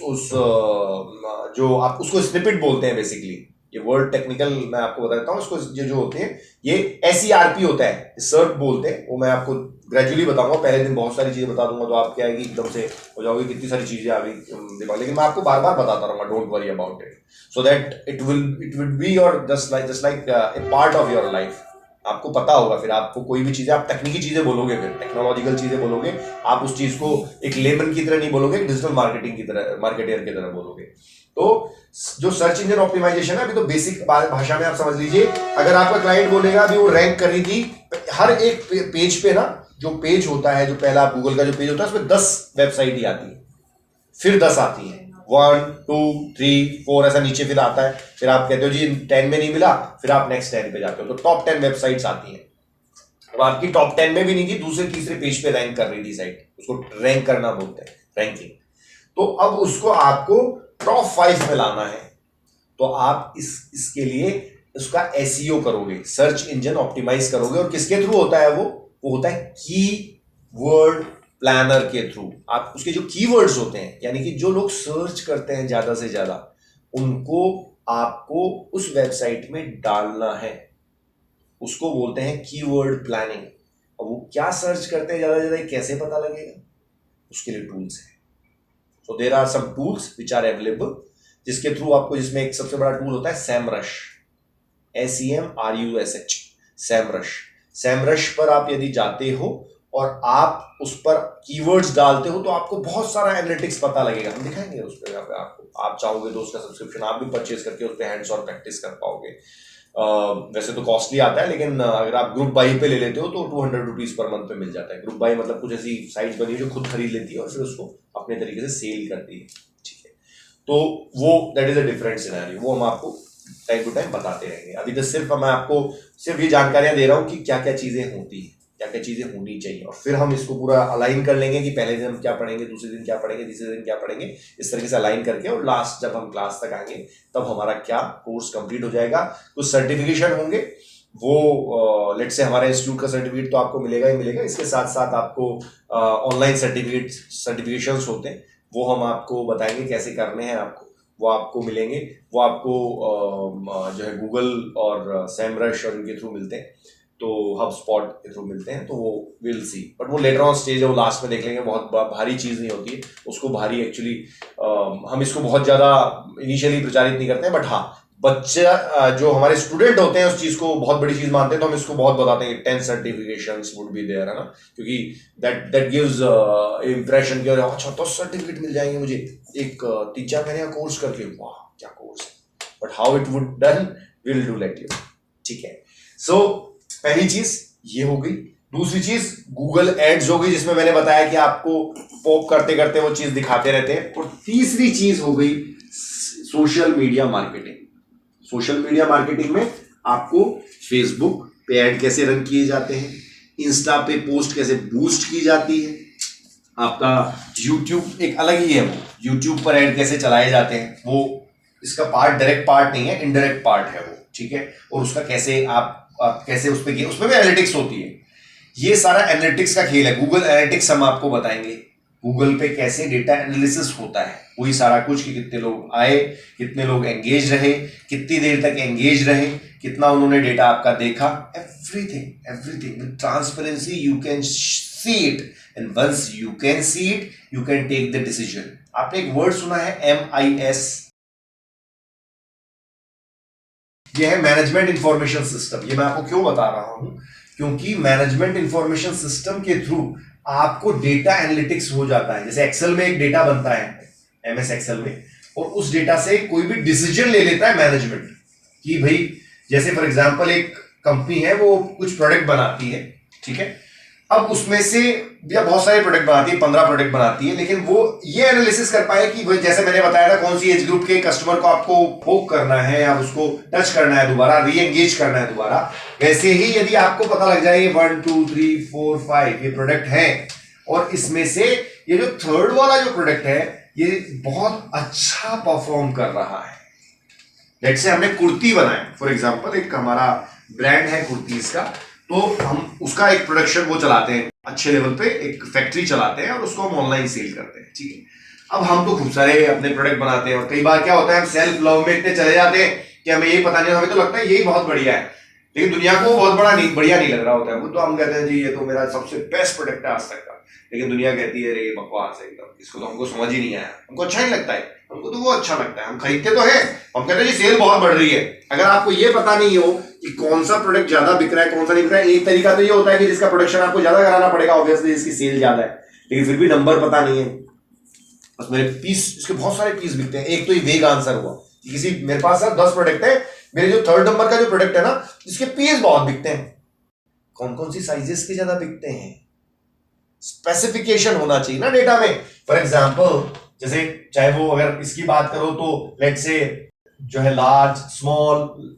जो आप उसको स्निपेट बोलते हैं, बेसिकली ये वर्ड टेक्निकल मैं आपको बता देता हूं, इसको जो होते हैं ये एसईआरपी होता है, सर्ट बोलते हैं, वो मैं आपको ग्रेजुअली बताऊंगा। पहले दिन बहुत सारी चीजें बता दूंगा तो आप क्या है कि एकदम से हो जाओगे कितनी सारी चीजें आ गई दिमाग, लेकिन मैं आपको बार बार बताता रहूंगा, don't worry about it, so that it will be your just like a part of your life. आपको पता होगा, फिर आपको कोई भी चीजें, आप तकनीकी चीजें बोलोगे, फिर टेक्नोलॉजिकल चीजें बोलोगे, आप उस चीज को एक लेमन की तरह नहीं बोलोगे, डिजिटल मार्केटिंग की तरह, मार्केटियर की तरह बोलोगे। तो जो सर्च इंजन ऑप्टिमाइजेशन है, अभी तो बेसिक भाषा में आप समझ लीजिए, अगर आपका क्लाइंट बोलेगा अभी वो रैंक कर रही थी, हर एक पेज पे ना, जो पेज होता है, जो पहला गूगल का जो पेज होता है, उसमें 10 वेबसाइट ही आती है, फिर 10 आती है, 1 2 3 4 ऐसा नीचे फिर आता है, फिर आप कहते हो जी 10 में नहीं मिला, फिर आप नेक्स्ट 10 पे जाते हो, तो टॉप 10 वेबसाइट्स आती हैं। अब आपकी टॉप 10 में भी नहीं थी, दूसरे तीसरे पेज पे रैंक कर रही थी साइट, उसको रैंक करना बोलते हैं, रैंकिंग। तो अब उसको आपको टॉप 5 में लाना है, तो आप इसके लिए उसका एसईओ करोगे, सर्च इंजन ऑप्टिमाइज करोगे, और किसके थ्रू होता है वो होता है की वर्ड प्लानर के थ्रू। आप उसके जो कीवर्ड्स होते हैं, यानी कि जो लोग सर्च करते हैं ज्यादा से ज्यादा, उनको आपको उस वेबसाइट में डालना है, उसको बोलते हैं कीवर्ड प्लानिंग। अब वो क्या सर्च करते हैं ज्यादा से ज्यादा, कैसे पता लगेगा, उसके लिए टूल्स है। So there are some tools which are available, जिसके थ्रू आपको, जिसमें एक सबसे बड़ा टूल होता है सैमरश, SEMRUSH, सैमरश। सैमरश पर आप यदि जाते हो और आप उस पर कीवर्ड्स डालते हो, तो आपको बहुत सारा एनालिटिक्स पता लगेगा, हम दिखाएंगे उस पर आपको। आप चाहोगे तो उसका सब्सक्रिप्शन आप भी परचेज करके उस पर हैंड्स ऑन प्रैक्टिस कर पाओगे। वैसे तो कॉस्टली आता है, लेकिन अगर आप ग्रुप बाई पे ले लेते हो तो 200 रुपीज पर मंथ पे मिल जाता है। ग्रुप बाई मतलब कुछ ऐसी साइट्स बनी है जो खुद खरीद लेती है और फिर उसको अपने तरीके से सेल करती है, ठीक है। तो वो that is a different scenario, वो हम आपको टाइम टू टाइम बताते रहेंगे। अभी तो सिर्फ मैं आपको सिर्फ ये जानकारियां दे रहा हूँ कि क्या क्या चीजें होती है, क्या क्या चीजें होनी चाहिए, और फिर हम इसको पूरा अलाइन कर लेंगे कि पहले दिन हम क्या पढ़ेंगे, दूसरे दिन क्या पढ़ेंगे, तीसरे दिन क्या पढ़ेंगे, इस तरीके से अलाइन करके, और लास्ट जब हम क्लास तक आएंगे तब हमारा क्या कोर्स कंप्लीट हो जाएगा। कुछ सर्टिफिकेशन होंगे, वो लेट से हमारे इंस्टीट्यूट का सर्टिफिकेट तो आपको मिलेगा ही मिलेगा, इसके साथ साथ आपको ऑनलाइन सर्टिफिकेशंस होते हैं, वो हम आपको बताएंगे कैसे करने हैं, आपको वो आपको मिलेंगे, वो आपको जो है गूगल और सैमरश और इनके थ्रू मिलते हैं, तो हब स्पॉट के थ्रू मिलते हैं, तो वो विल सी, बट वो लेटर ऑन स्टेज है, वो लास्ट में देख लेंगे, बहुत भारी चीज़ नहीं होती है उसको भारी, एक्चुअली हम इसको बहुत ज़्यादा इनिशियली प्रचारित नहीं करते हैं, बट हाँ बच्चा जो हमारे स्टूडेंट होते हैं उस चीज़ को बहुत बड़ी चीज़ मानते हैं, तो हम इसको बहुत बताते हैं 10 सर्टिफिकेशंस वुड बी देयर, है ना, क्योंकि दैट गिव्स इंप्रेशन कि अच्छा 10 सर्टिफिकेट मिल जाएंगे मुझे एक 3-4 महीने का कोर्स करके, वाह क्या कोर्स है, but how it would done will do let you, ठीक है। सो पहली चीज ये हो गई। दूसरी चीज गूगल एड्स हो गई, जिसमें मैंने बताया कि आपको पॉप करते करते वो चीज दिखाते रहते हैं। और तीसरी चीज हो गई social media marketing. Social media marketing में आपको फेसबुक पे ऐड कैसे रन किए जाते हैं, इंस्टा पे पोस्ट कैसे बूस्ट की जाती है, आपका यूट्यूब एक अलग ही है, वो यूट्यूब पर ऐड कैसे चलाए जाते हैं, वो इसका पार्ट डायरेक्ट पार्ट नहीं है, इनडायरेक्ट पार्ट है वो, ठीक है। और उसका कैसे आप कैसे उसमें भी एनालिटिक्स होती है, ये सारा एनालिटिक्स का खेल है। गूगल एनालिटिक्स हम आपको बताएंगे, गूगल पे कैसे डेटा एनालिसिस होता है, वही सारा कुछ, कि कितने लोग आए, कितने लोग एंगेज रहे, कितनी देर तक एंगेज रहे, कितना उन्होंने डेटा आपका देखा, everything everything with transparency you can see it, and once you can see it you can take the decision. आपने एक वर्ड सुना है MIS, ये है मैनेजमेंट इंफॉर्मेशन सिस्टम। ये मैं आपको क्यों बता रहा हूं, क्योंकि मैनेजमेंट इंफॉर्मेशन सिस्टम के थ्रू आपको डेटा एनालिटिक्स हो जाता है। जैसे एक्सेल में एक डेटा बनता है, MS एक्सेल में, और उस डेटा से कोई भी डिसीजन ले लेता है मैनेजमेंट कि भाई, जैसे फॉर एग्जांपल एक कंपनी है, वो कुछ प्रोडक्ट बनाती है, ठीक है। अब उसमें से या बहुत सारे प्रोडक्ट बनाती है, 15 प्रोडक्ट बनाती है, लेकिन वो ये एनालिसिस कर पाए कि जैसे मैंने बताया था, कौन सी एज ग्रुप के कस्टमर को आपको पोक करना है या उसको टच करना है दोबारा, री एंगेज करना है दोबारा। वैसे ही यदि आपको पता लग जाए ये 1 2 3 4 5 ये प्रोडक्ट है, और इसमें से ये जो थर्ड वाला जो प्रोडक्ट है ये बहुत अच्छा परफॉर्म कर रहा है। लेट्स से हमने कुर्ती बनाया फॉर एग्जांपल, एक हमारा ब्रांड है कुर्तीज का, तो हम उसका एक प्रोडक्शन वो चलाते हैं अच्छे लेवल पे, एक फैक्ट्री चलाते हैं और उसको हम ऑनलाइन सेल करते हैं, ठीक है। अब हम तो खूब सारे अपने प्रोडक्ट बनाते हैं, और कई बार क्या होता है, हम सेल्फ लव में इतने चले जाते हैं कि हमें ये पता नहीं, हमें तो लगता है यही बहुत बढ़िया है, लेकिन दुनिया को बहुत बढ़िया नहीं लग रहा होता है। वो तो हम कहते हैं जी ये तो मेरा सबसे बेस्ट प्रोडक्ट है आज तक का, लेकिन दुनिया कहती है अरे ये बकवास है एकदम, इसको तो हमको समझ ही नहीं आया, हमको अच्छा नहीं लगता है, हम हमको तो वो अच्छा लगता है, हम खरीदते तो है, हम कहते हैं जी सेल बहुत बढ़ रही है। अगर आपको ये पता नहीं हो कि कौन सा प्रोडक्ट ज्यादा बिक रहा है कौन सा नहीं बिक रहा है, एक तरीका तो ये होता है कि जिसका प्रोडक्शन आपको ज्यादा कराना पड़ेगा, ऑब्वियसली जिसकी सेल ज्यादा है, लेकिन फिर भी नंबर पता नहीं है। बस मेरे पीस, इसके बहुत सारे पीस बिकते हैं। एक तो ये वेग आंसर हुआ कि किसी, मेरे पास सर 10 प्रोडक्ट है, मेरे जो 3rd नंबर का जो प्रोडक्ट है ना, इसके पीस बहुत बिकते हैं। कौन कौन सी साइजेस के ज्यादा बिकते हैं, स्पेसिफिकेशन होना चाहिए ना डेटा में। फॉर एग्जाम्पल जैसे चाहे वो अगर इसकी बात करो तो लेट से जो है लार्ज, स्मॉल,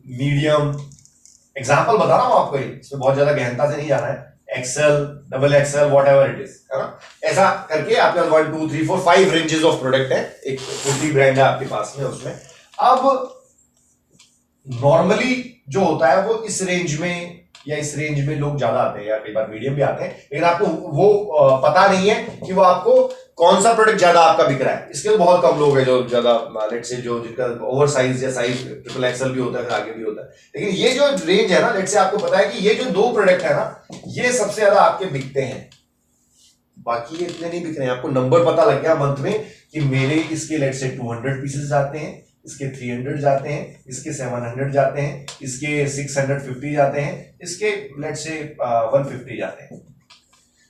मीडियम, एग्जाम्पल बता रहा हूं आपको, इसमें बहुत ज्यादा गहनता से नहीं जाना है, Excel, double Excel, whatever it is, है ना। ऐसा करके आपके पास 1 2 3 4 5 रेंजेस ऑफ प्रोडक्ट है, एक कुर्ती ब्रांड है आपके पास में, उसमें अब नॉर्मली जो होता है वो इस रेंज में या इस रेंज में लोग ज्यादा आते हैं, या कई बार मीडियम भी आते हैं, लेकिन आपको वो पता नहीं है कि वो आपको कौन सा प्रोडक्ट ज्यादा आपका बिक रहा है। इसके तो बहुत कम लोग हैं जो ज्यादा, लेट से जो जिनका ओवर साइज या साइज ट्रिपल एक्सएल भी होता है, फिर आगे भी होता है, लेकिन ये जो रेंज है ना, लेट से आपको पता है कि ये जो 2 प्रोडक्ट है ना, ये सबसे ज्यादा आपके बिकते हैं, बाकी ये इतने नहीं बिक रहे हैं। आपको नंबर पता लग गया मंथ में कि मेरे इसके लेट से 200 पीसेस जाते हैं, इसके 300 जाते हैं, इसके 700 जाते हैं, इसके 650 जाते हैं, इसके लेट से 150 जाते हैं।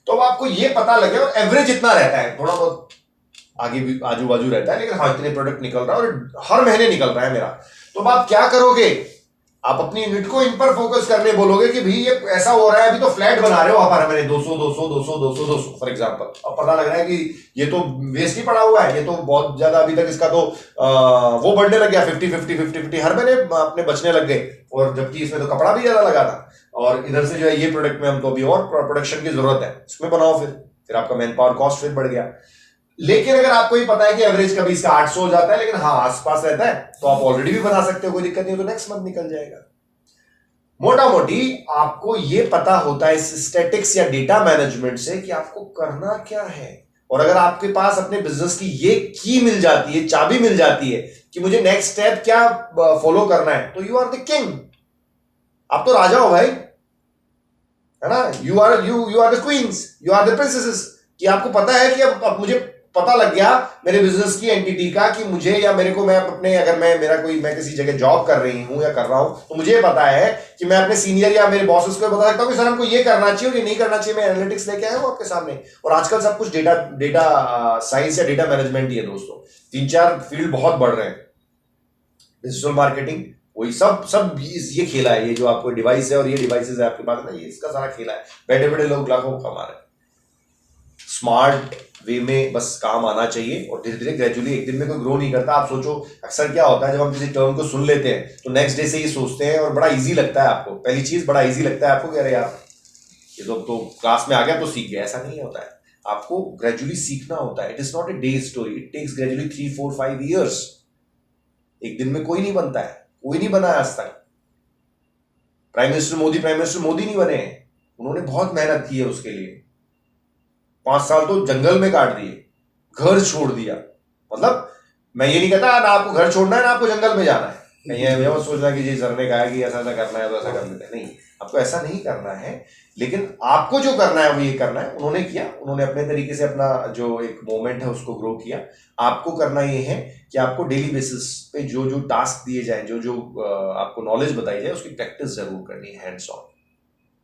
तो अब आपको ये पता लगे, और एवरेज इतना रहता है, थोड़ा बहुत आगे भी आजू बाजू रहता है, लेकिन हाँ इतने प्रोडक्ट निकल रहा है और हर महीने निकल रहा है मेरा। तो अब आप क्या करोगे, आप अपनी यूनिट को इन पर फोकस करने बोलोगे कि भाई ये ऐसा हो रहा है, अभी तो फ्लैट बना रहे हो आप हर महीने 200 200 200 200 200 फॉर एग्जांपल, अब पता लग रहा है कि ये तो वेस्ट ही पड़ा हुआ है, ये तो बहुत ज्यादा अभी तक इसका तो वो बढ़ने लग गया 50 50 50 50 हर महीने अपने बचने लग गए, और जबकि इसमें तो कपड़ा भी ज्यादा लगा था, और इधर से जो है ये प्रोडक्ट में हमको अभी और प्रोडक्शन की जरूरत है, इसमें बनाओ, फिर आपका मैन पावर कॉस्ट फिर बढ़ गया। लेकिन अगर आपको ही पता है कि एवरेज कभी इसका 800 हो जाता है, लेकिन हाँ आसपास रहता है, तो आप ऑलरेडी भी बना सकते हो, कोई दिक्कत नहीं, तो नेक्स्ट मंथ निकल जाएगा। मोटा मोटी आपको ये पता होता है स्टैटिक्स या डेटा मैनेजमेंट से कि आपको करना क्या है, और अगर आपके पास अपने बिजनेस की ये की मिल जाती है, चाबी मिल जाती है कि मुझे नेक्स्ट स्टेप क्या फॉलो करना है, तो यू आर द किंग, आप तो राजा हो भाई, है ना। You are the queens, you are the princesses, कि आपको पता है कि अब मुझे पता लग गया मेरे बिजनेस की एंटिटी का कि मुझे, या मेरे को, मैं अपने, अगर मैं किसी जगह जॉब कर रही हूं या कर रहा हूं, तो मुझे पता है कि मैं अपने सीनियर या मेरे बॉसेस को बता सकता हूं कि सर हमको ये करना चाहिए और ये नहीं करना चाहिए। मैं एनालिटिक्स लेके आया हूं आपके सामने, और आजकल सब कुछ डेटा साइंस या डेटा मैनेजमेंट ही है दोस्तों। 3-4 फील्ड बहुत बढ़ रहे हैं, डिजिटल मार्केटिंग, वही सब ये खेला है, ये जो आपको डिवाइस है और ये डिवाइसेस है आपके पास ना, ये इसका सारा खेला है। बैठे बैठे लोग लाखों कमा रहे हैं, स्मार्ट वे में बस काम आना चाहिए, और धीरे धीरे ग्रेजुअली, एक दिन में कोई ग्रो नहीं करता। आप सोचो अक्सर क्या होता है, जब हम किसी टर्म को सुन लेते हैं तो नेक्स्ट डे से ये सोचते हैं, और बड़ा इजी लगता है आपको, पहली चीज बड़ा इजी लगता है आपको कि अरे यार ये तो क्लास में आ गया तो सीख गया, ऐसा नहीं होता है। आपको ग्रेजुअली सीखना होता है। It is not a day story, it takes gradually 3 4 5 years. एक दिन में कोई नहीं बनता है, कोई नहीं बना है आज तक। प्राइम मिनिस्टर मोदी नहीं बने हैं, उन्होंने बहुत मेहनत की है उसके लिए। 5 साल तो जंगल में काट दिए, घर छोड़ दिया। मतलब मैं ये नहीं कहता ना आपको घर छोड़ना है ना आपको जंगल में जाना है, नहीं है भैया सोचना कि जी सर ने कहा कि ऐसा ऐसा करना है तो ऐसा कर लेते हैं, नहीं, आपको ऐसा नहीं करना है। लेकिन आपको जो करना है वो ये करना है, उन्होंने किया, उन्होंने अपने तरीके से अपना जो एक मोमेंट है उसको ग्रो किया। आपको करना ये है कि आपको डेली बेसिस पे जो जो टास्क दिए जाए, जो जो आपको नॉलेज बताई जाए, उसकी प्रैक्टिस जरूर करनी है हैंड्स ऑन,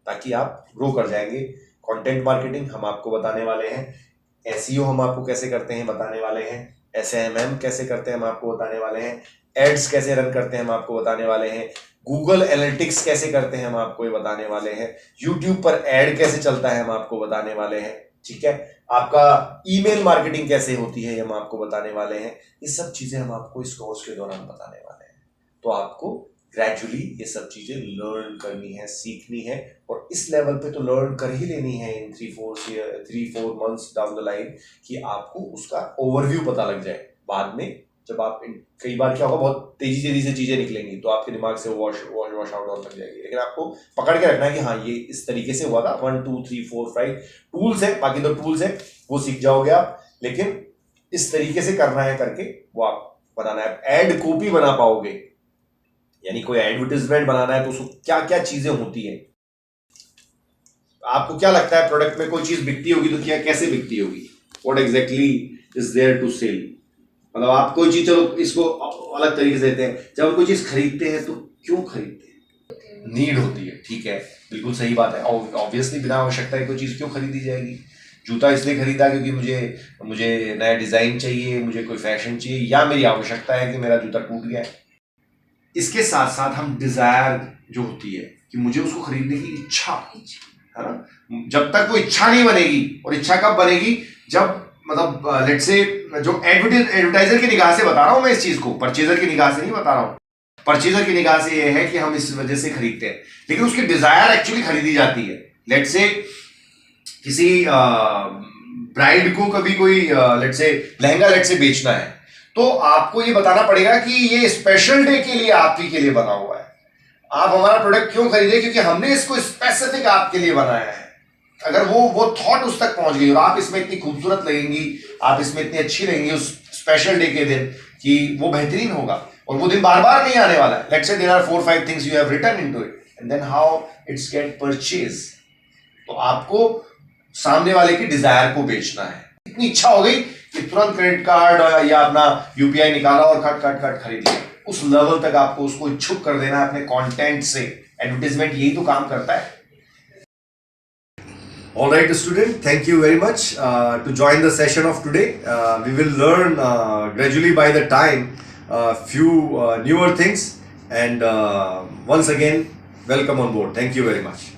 ताकि आप ग्रो कर जाएंगे। कंटेंट मार्केटिंग हम आपको बताने वाले हैं, एसईओ हम आपको कैसे करते हैं बताने वाले हैं, एसएमएम कैसे करते हैं हम आपको बताने वाले हैं, एड्स कैसे रन करते हैं हम आपको बताने वाले हैं, गूगल एनालिटिक्स कैसे करते हैं हम आपको ये बताने वाले हैं, यूट्यूब पर एड कैसे चलता है हम आपको बताने वाले हैं, ठीक है। आपका ईमेल मार्केटिंग कैसे होती है हम आपको बताने वाले हैं। ये सब चीजें हम आपको इस कोर्स के दौरान बताने वाले हैं। तो आपको ग्रेजुअली ये सब चीजें लर्न करनी है, सीखनी है, और इस लेवल पे तो लर्न कर ही लेनी है इन 3-4 मंथ्स डाउन द लाइन, कि आपको उसका ओवरव्यू पता लग जाए। बाद में जब आप कई बार क्या होगा, बहुत तेजी से चीजें निकलेंगी तो आपके दिमाग से वॉश आउट होने लग जाएगी, लेकिन आपको पकड़ के रखना है कि हाँ ये इस तरीके से हुआ था। 1 2 3 4 5 टूल्स है, बाकी तो टूल्स है वो सीख जाओगे आप, लेकिन इस तरीके से करना है करके वो आप बनाना है। एड कॉपी बना पाओगे, यानी कोई एडवर्टाइजमेंट बनाना है तो उसको क्या क्या चीजें होती है। आपको क्या लगता है प्रोडक्ट में कोई चीज बिकती होगी तो क्या कैसे बिकती होगी, what exactly is there to sell. मतलब आप कोई चीज, चलो इसको अलग तरीके से देते हैं, जब हम कोई चीज खरीदते हैं तो क्यों खरीदते हैं? नीड होती है, ठीक है, बिल्कुल सही बात है। ऑब्वियसली बिना आवश्यकता है कोई चीज़ क्यों खरीदी जाएगी? जूता इसलिए खरीदा क्योंकि मुझे नया डिज़ाइन चाहिए, मुझे कोई फैशन चाहिए, या मेरी आवश्यकता है कि मेरा जूता टूट गया है। इसके साथ साथ हम डिज़ायर जो होती है कि मुझे उसको खरीदने की इच्छा है ना, जब तक वो इच्छा नहीं बनेगी, और इच्छा कब बनेगी? जब मतलब लेट्स से जो एडवर्टाइजर की निगाह से बता रहा हूँ मैं इस चीज़ को, परचेजर की निगाह से नहीं बता रहा हूँ। परचेजर की निगाह से ये है कि हम इस वजह से खरीदते हैं, लेकिन उसकी डिजायर एक्चुअली खरीदी जाती है। लेट्स से किसी ब्राइड को कभी कोई let's say lehenga let's say बेचना है, तो आपको ये बताना पड़ेगा कि ये स्पेशल डे के लिए आपके के लिए बना हुआ है। आप हमारा प्रोडक्ट क्यों खरीदे? क्योंकि हमने इसको स्पेसिफिक आपके लिए बनाया है। अगर वो थॉट उस तक पहुंच गई और आप इसमें इतनी खूबसूरत लगेंगी, आप इसमें इतनी अच्छी लगेंगी उस स्पेशल डे के दिन, कि वो बेहतरीन होगा और वो दिन बार बार नहीं आने वाला है। Let's say there are 4-5 things you have written into it, and then how it's get purchase. तो आपको सामने वाले की डिजायर को बेचना है। इतनी इच्छा हो गई कि तुरंत क्रेडिट कार्ड या अपना यूपीआई निकाला और खट खट खट खरीद लिया। उस लेवल तक आपको उसको इच्छुक कर देना है अपने कंटेंट से। एडवर्टाइजमेंट यही तो काम करता है। All right, student, thank you very much to join the session of today. We will learn gradually by the time few newer things, and once again, welcome on board. Thank you very much.